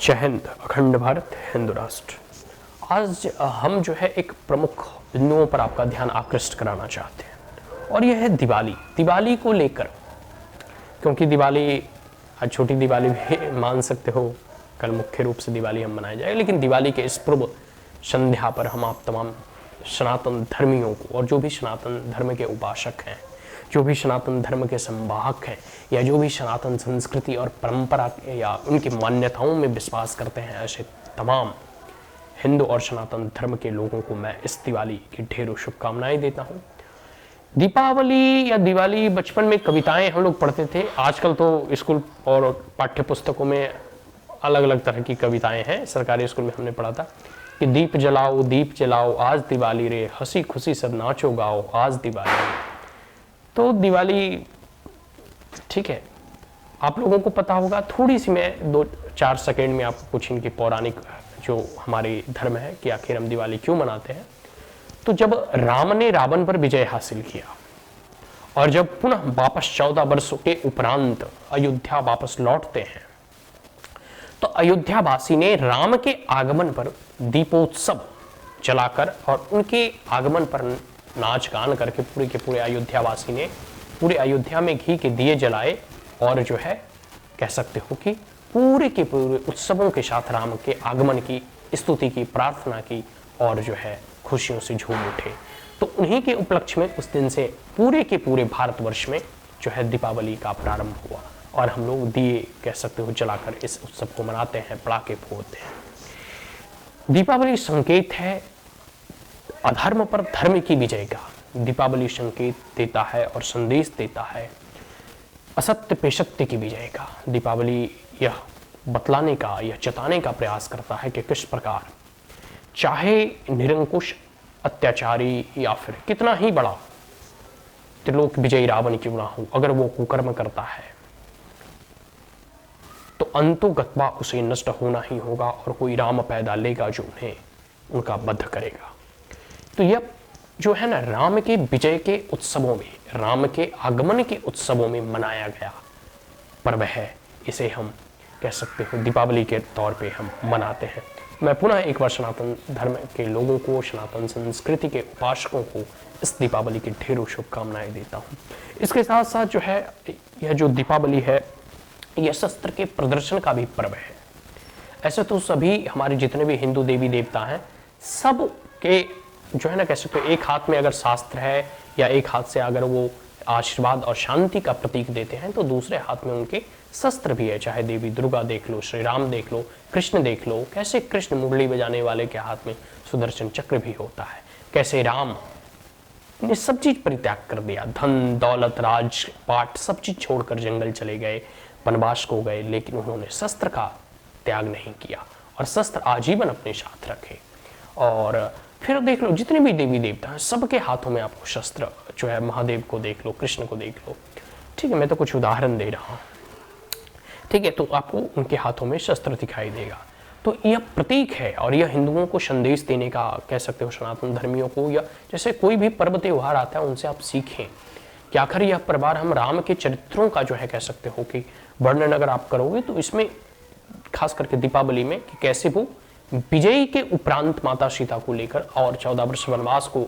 जय हिंद, अखंड भारत, हिंदू राष्ट्र। आज हम जो है एक प्रमुख बिंदुओं पर आपका ध्यान आकृष्ट कराना चाहते हैं और यह है दिवाली। दिवाली को लेकर, क्योंकि दिवाली आज छोटी दिवाली भी मान सकते हो, कल मुख्य रूप से दिवाली हम मनाए जाएगा, लेकिन दिवाली के इस पूर्व संध्या पर हम आप तमाम सनातन धर्मियों को और जो भी सनातन धर्म के उपासक हैं, जो भी सनातन धर्म के संवाहक हैं या जो भी सनातन संस्कृति और परंपरा या उनकी मान्यताओं में विश्वास करते हैं, ऐसे तमाम हिंदू और सनातन धर्म के लोगों को मैं इस दिवाली की ढेरों शुभकामनाएं देता हूं। दीपावली या दिवाली, बचपन में कविताएं हम लोग पढ़ते थे, आजकल तो स्कूल और पाठ्य पुस्तकों में अलग अलग तरह की कविताएं हैं। सरकारी स्कूल में हमने पढ़ा था कि दीप जलाओ आज दिवाली रे, हंसी खुशी सब नाचो गाओ आज दिवाली। तो दिवाली ठीक है, आप लोगों को पता होगा। थोड़ी सी मैं 2-4 सेकेंड में आपको कुछ इनकी पौराणिक जो हमारे धर्म है कि आखिर हम दिवाली क्यों मनाते हैं। तो जब राम ने रावण पर विजय हासिल किया और जब पुनः वापस 14 वर्षों के उपरांत अयोध्या वापस लौटते हैं, तो अयोध्यावासी ने राम के आगमन पर दीपोत्सव चलाकर और उनके आगमन पर नाच गान करके पूरे के पूरे अयोध्यावासी ने पूरे अयोध्या में घी के दिए जलाए और जो है कह सकते हो कि पूरे के पूरे उत्सवों के साथ राम के आगमन की स्तुति की, प्रार्थना की और जो है खुशियों से झूम उठे। तो उन्हीं के उपलक्ष्य में उस दिन से पूरे के पूरे भारतवर्ष में जो है दीपावली का प्रारंभ हुआ और हम लोग दिए कह सकते हो जलाकर इस उत्सव को मनाते हैं, पटाखे फोड़ते हैं। दीपावली संकेत है अधर्म पर धर्म की विजय का। दीपावली संकेत देता है और संदेश देता है असत्य पे सत्य की विजय का। दीपावली यह बतलाने का, यह जताने का प्रयास करता है कि किस प्रकार चाहे निरंकुश अत्याचारी या फिर कितना ही बड़ा त्रिलोक विजयी रावण क्यों ना हो, अगर वो कुकर्म करता है तो अंतोगत्वा उसे नष्ट होना ही होगा और कोई राम पैदा लेगा जो उन्हें उनका वध करेगा। तो यह जो है ना राम के विजय के उत्सवों में, राम के आगमन के उत्सवों में मनाया गया पर्व है। इसे हम कह सकते हो दीपावली के तौर पे हम मनाते हैं। मैं पुनः एक बार सनातन धर्म के लोगों को, सनातन संस्कृति के उपासकों को इस दीपावली की ढेरों शुभकामनाएं देता हूँ। इसके साथ साथ जो है यह जो दीपावली है यह शस्त्र के प्रदर्शन का भी पर्व है। ऐसे तो सभी हमारे जितने भी हिंदू देवी देवता हैं, सब के जो है ना कह सकते हो एक हाथ में अगर शास्त्र है या एक हाथ से अगर वो आशीर्वाद और शांति का प्रतीक देते हैं, तो दूसरे हाथ में उनके शस्त्र भी है। चाहे देवी दुर्गा देख लो, श्री राम देख लो, कृष्ण देख लो, कैसे कृष्ण मुरली बजाने वाले के हाथ में सुदर्शन चक्र भी होता है, कैसे राम ने सब चीज परित्याग कर दिया, धन दौलत राजपाट सब चीज छोड़कर जंगल चले गए, वनवास को गए, लेकिन उन्होंने शस्त्र का त्याग नहीं किया और शस्त्र आजीवन अपने साथ रखे। और फिर देख लो जितने भी देवी देवता हैं सबके हाथों में आपको शस्त्र जो है, महादेव को देख लो, कृष्ण को देख लो, ठीक है, मैं तो कुछ उदाहरण दे रहा हूं, ठीक है, तो आपको उनके हाथों में शस्त्र दिखाई देगा। तो यह प्रतीक है और यह हिंदुओं को संदेश देने का, कह सकते हो सनातन धर्मियों को, या जैसे कोई भी पर्व त्योहार आता है उनसे आप सीखें कि आखिर यह परिवार हम राम के चरित्रों का जो है कह सकते हो कि वर्णन अगर आप करोगे तो इसमें खास करके दीपावली में कि कैसे वो विजयी के उपरांत माता सीता को लेकर और 14 वर्ष वनवास को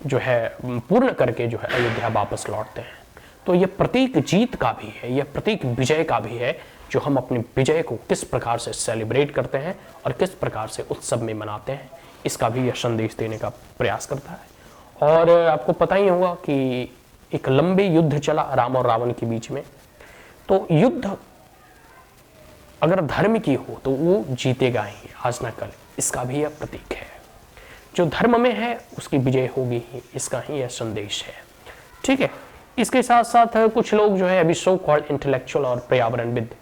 जो है पूर्ण करके जो है अयोध्या वापस लौटते हैं। तो यह प्रतीक जीत का भी है, यह प्रतीक विजय का भी है, जो हम अपने विजय को किस प्रकार से सेलिब्रेट करते हैं और किस प्रकार से उत्सव में मनाते हैं, इसका भी यह संदेश देने का प्रयास करता है। और आपको पता ही होगा कि एक लंबे युद्ध चला राम और रावण के बीच में। तो युद्ध अगर धर्म की हो तो वो जीतेगा ही आज ना कल, इसका भी यह प्रतीक है। जो धर्म में है उसकी विजय होगी ही, इसका ही यह संदेश है, ठीक है। इसके साथ साथ कुछ लोग जो है अभी सो कॉल्ड इंटेलेक्चुअल और पर्यावरणविद,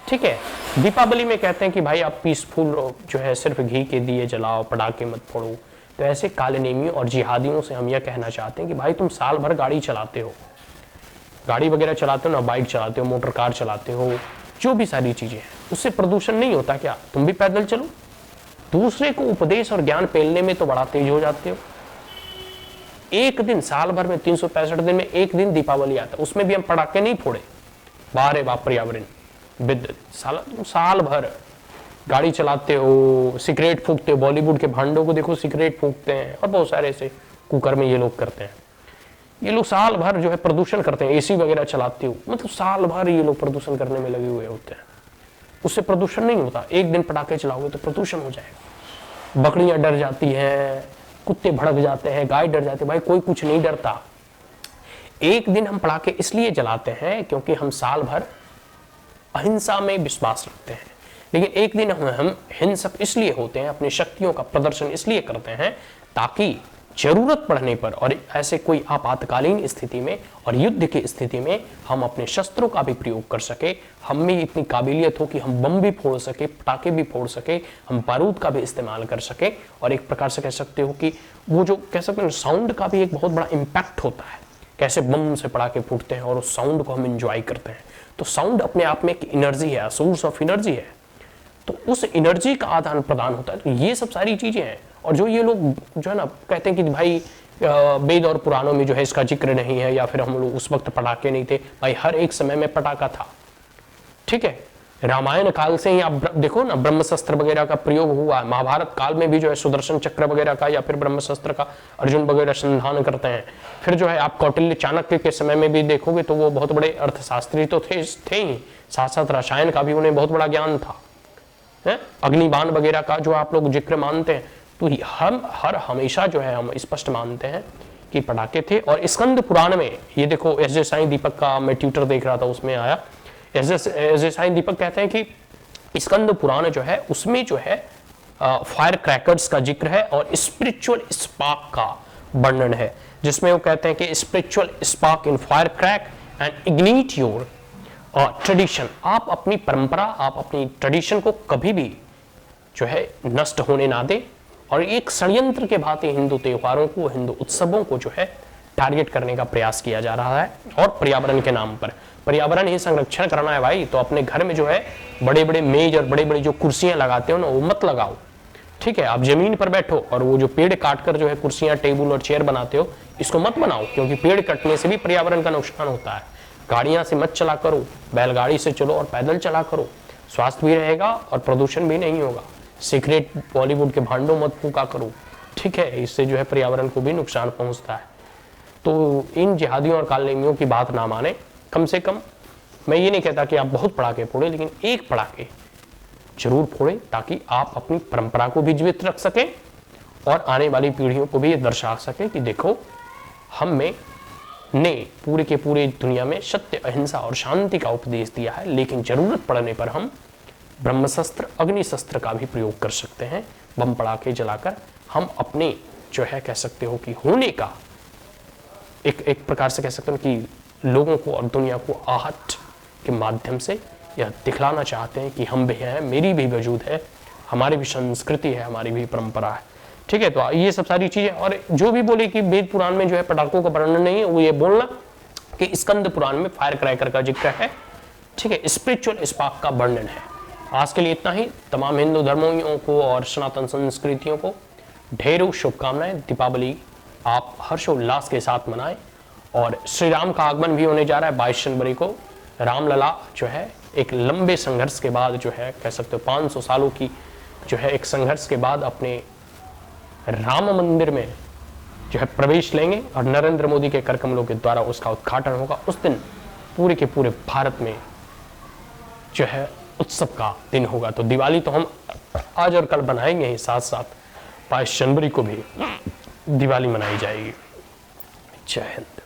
ठीक है, दीपावली में कहते हैं कि भाई आप पीसफुल जो है सिर्फ घी के दिए जलाओ, पटाखे मत फोड़ो। तो ऐसे काले नेमियों और जिहादियों से हम यह कहना चाहते हैं कि भाई तुम साल भर गाड़ी चलाते हो, गाड़ी वगैरह चलाते हो ना, बाइक चलाते हो, मोटर कार चलाते हो, जो भी सारी चीजें हैं, उससे प्रदूषण नहीं होता क्या? तुम भी पैदल चलो, दूसरे को उपदेश और ज्ञान पेलने में तो बड़ा तेज हो जाते हो। एक दिन साल भर में 365 दिन में एक दिन दीपावली आता है, उसमें भी हम पटाखे नहीं फोड़े, बारे बाप पर्यावरण विद साल भर गाड़ी चलाते हो, सिगरेट फूकते हो, बॉलीवुड के भांडों को देखो सिगरेट फूकते हैं, और बहुत सारे ऐसे कुकर में ये लोग करते हैं। ये लोग साल भर जो है प्रदूषण करते हैं, एसी वगैरह चलाते हो, मतलब साल भर ये लोग प्रदूषण करने में लगे हुए होते हैं। उससे प्रदूषण नहीं होता, एक दिन पटाखे चलाओगे तो प्रदूषण हो जाएगा। बकरियां डर जाती हैं, कुत्ते भड़क जाते हैं, गाय डर जाती है, भाई कोई कुछ नहीं डरता। एक दिन हम पटाखे इसलिए जलाते हैं क्योंकि हम साल भर अहिंसा में विश्वास रखते हैं, लेकिन एक दिन हम हिंसक इसलिए होते हैं, अपनी शक्तियों का प्रदर्शन इसलिए करते हैं ताकि जरूरत पड़ने पर और ऐसे कोई आपातकालीन स्थिति में और युद्ध की स्थिति में हम अपने शस्त्रों का भी प्रयोग कर सके, हम में इतनी काबिलियत हो कि हम बम भी फोड़ सके, पटाखे भी फोड़ सके, हम बारूद का भी इस्तेमाल कर सके। और एक प्रकार से कह सकते हो कि वो जो कह सकते हैं साउंड का भी एक बहुत बड़ा इम्पैक्ट होता है, कैसे बम से पटाखे फूटते हैं और उस साउंड को हम इंजॉय करते हैं। तो साउंड अपने आप में एक एनर्जी है, सोर्स ऑफ एनर्जी है, तो उस एनर्जी का आदान प्रदान होता है। तो ये सब सारी चीजें हैं। और जो ये लोग जो है ना कहते हैं कि भाई वेद और पुराणों में जो है इसका जिक्र नहीं है, या फिर हम लोग उस वक्त पटाखे नहीं थे, भाई हर एक समय में पटाखा था, ठीक है। रामायण काल से ही आप देखो ना ब्रह्मशस्त्र वगैरह का प्रयोग हुआ है। महाभारत काल में भी जो है सुदर्शन चक्र वगैरह का या फिर ब्रह्मशस्त्र का अर्जुन वगैरह संधान करते हैं। फिर जो है आप कौटिल्य चाणक्य के समय में भी देखोगे तो वो बहुत बड़े अर्थशास्त्री तो थे ही, साथ साथ रसायन का भी उन्हें बहुत बड़ा ज्ञान था। अग्निबाण वगैरह का जो आप लोग जिक्र मानते हैं, तो हम हमेशा जो है हम स्पष्ट मानते हैं कि पटाखे थे। और स्कंद पुराण में ये देखो, एस जे साईं दीपक का मैं ट्विटर देख रहा था, उसमें आया एस जे साईं दीपक कहते हैं कि स्कंद पुराण जो है उसमें जो है फायर क्रैकर्स का जिक्र है और स्पिरिचुअल स्पार्क का वर्णन है, जिसमें वो कहते हैं कि spiritual spark in fire crack and ignite your tradition. आप अपनी परंपरा, आप अपनी ट्रेडिशन को कभी भी जो है नष्ट होने ना दे। और एक षड्यंत्र के भांति हिंदू त्योहारों को, हिंदू उत्सवों को जो है टारगेट करने का प्रयास किया जा रहा है। और पर्यावरण के नाम पर, पर्यावरण ही संरक्षण करना है भाई, तो अपने घर में जो है बड़े बड़े मेज और बड़े बड़े जो कुर्सियां लगाते हो ना, वो मत लगाओ, ठीक है। आप जमीन पर बैठो, और वो जो पेड़ काटकर जो है कुर्सियां, टेबल और चेयर बनाते हो, इसको मत बनाओ, क्योंकि पेड़ कटने से भी पर्यावरण का नुकसान होता है। गाड़ियां से मत चला करो, बैलगाड़ी से चलो और पैदल चला करो, स्वास्थ्य भी रहेगा और प्रदूषण भी नहीं होगा। सिगरेट बॉलीवुड के भांडों मत फूका करो, ठीक है, इससे जो है पर्यावरण को भी नुकसान पहुंचता है। तो इन जिहादियों और कालनेमियों की बात ना माने। कम से कम मैं ये नहीं कहता कि आप बहुत पटाखे फोड़े, लेकिन एक पटाखे जरूर फोड़े, ताकि आप अपनी परंपरा को भी जीवित रख सकें और आने वाली पीढ़ियों को भी ये दर्शा सकें कि देखो, हम में ने पूरे के पूरे दुनिया में सत्य, अहिंसा और शांति का उपदेश दिया है, लेकिन जरूरत पड़ने पर हम ब्रह्मशस्त्र, अग्निशस्त्र का भी प्रयोग कर सकते हैं। बम पटाखे जलाकर हम अपने जो है कह सकते हो कि होने का एक प्रकार से कह सकते हो कि लोगों को और दुनिया को आहट के माध्यम से यह दिखलाना चाहते हैं कि हम भी हैं, मेरी भी वजूद है, हमारी भी संस्कृति है, हमारी भी परंपरा है, ठीक है। तो ये सब सारी चीजें, और जो भी बोले कि वेद पुराण में जो है पटाखों का वर्णन नहीं है, वो ये बोलना कि स्कंद पुराण में फायर क्रैकर का जिक्र है, ठीक है, स्पिरिचुअल स्पार्क का वर्णन है। आज के लिए इतना ही। तमाम हिंदू धर्मों को और सनातन संस्कृतियों को ढेरों शुभकामनाएं। दीपावली आप हर्षोल्लास के साथ मनाएं। और श्री राम का आगमन भी होने जा रहा है 22 जनवरी को। रामलला जो है एक लंबे संघर्ष के बाद जो है कह सकते हो 500 सालों की जो है एक संघर्ष के बाद अपने राम मंदिर में जो है प्रवेश लेंगे, और नरेंद्र मोदी के कर कमलों के द्वारा उसका उद्घाटन होगा। उस दिन पूरे के पूरे भारत में जो है उत्सव का दिन होगा। तो दिवाली तो हम आज और कल बनाएंगे ही, साथ साथ 22 जनवरी को भी दिवाली मनाई जाएगी। जय हिंद।